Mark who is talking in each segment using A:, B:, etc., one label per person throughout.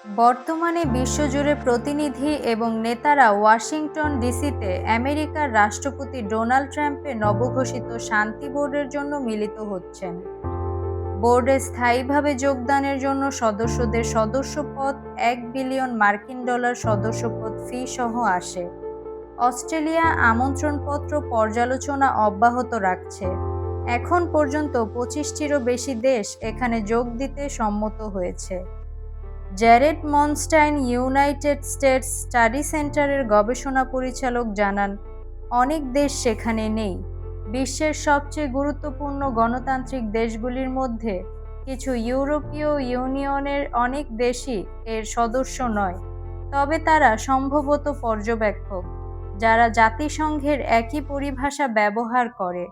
A: বর্তমানে বিশ্বজুড়ে প্রতিনিধি এবং নেতারা ওয়াশিংটন ডিসিতে আমেরিকার রাষ্ট্রপতি ডোনাল্ড ট্রাম্পের নবঘোষিত শান্তি বোর্ডের জন্য মিলিত হচ্ছেন। বোর্ডে স্থায়ীভাবে যোগদানের জন্য সদস্যদের সদস্যপদ $1 বিলিয়ন সদস্যপদ ফি সহ আসে। অস্ট্রেলিয়া আমন্ত্রণপত্র পর্যালোচনা অব্যাহত রাখছে। এখন পর্যন্ত 25টিরও বেশি দেশ এখানে যোগ দিতে সম্মত হয়েছে। জ্যারেড মনস্টাইন ইউনাইটেড স্টেটস স্টাডি সেন্টারের গবেষণা পরিচালক জানান, অনেক দেশ সেখানে নেই। বিশ্বের সবচেয়ে গুরুত্বপূর্ণ গণতান্ত্রিক দেশগুলির মধ্যে কিছু ইউরোপীয় ইউনিয়নের অনেক দেশই এর সদস্য নয়, তবে তারা সম্ভবত পর্যবেক্ষক, যারা জাতিসংঘের একই পরিভাষা ব্যবহার করে।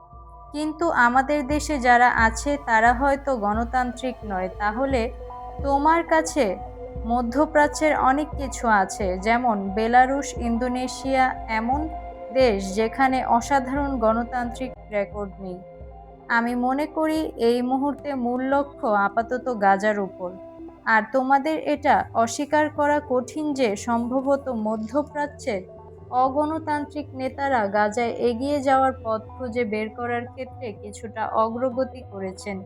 A: কিন্তু আমাদের দেশে যারা আছে তারা হয়তো গণতান্ত্রিক নয়। তাহলে তোমার কাছে মধ্যপ্রাচ্যের অনেক কিছু আছে, যেমন বেলারুশ, ইন্দোনেশিয়া, এমন দেশ যেখানে অসাধারণ গণতান্ত্রিক রেকর্ড নেই। আমি মনে করি এই মুহূর্তে মূল লক্ষ্য আপাতত গাজার উপর। আর তোমাদের এটা অস্বীকার করা কঠিন যে সম্ভবত মধ্যপ্রাচ্যের অগণতান্ত্রিক নেতারা গাজায় এগিয়ে যাওয়ার পথ খুঁজে বের করার ক্ষেত্রে কিছুটা অগ্রগতি করেছেন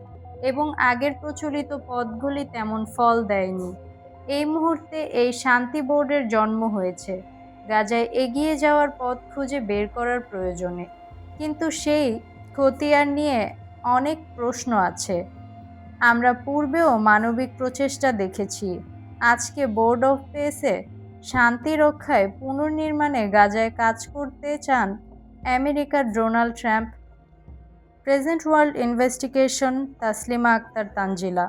A: এবং আগের প্রচলিত পথগুলি তেমন ফল দেয়নি। এই মুহূর্তে এই শান্তি বোর্ডের জন্ম হয়েছে গাজায় এগিয়ে যাওয়ার পথ খুঁজে বের করার প্রয়োজনে, কিন্তু সেই খতিয়ান নিয়ে অনেক প্রশ্ন আছে। আমরা পূর্বেও মানবিক প্রচেষ্টা দেখেছি। আজকে বোর্ড অফ পেসে শান্তি রক্ষায় পুনর্নির্মাণে গাজায় কাজ করতে চান আমেরিকার Donald Trump. Present world investigation, Taslima Akter, Tanzila.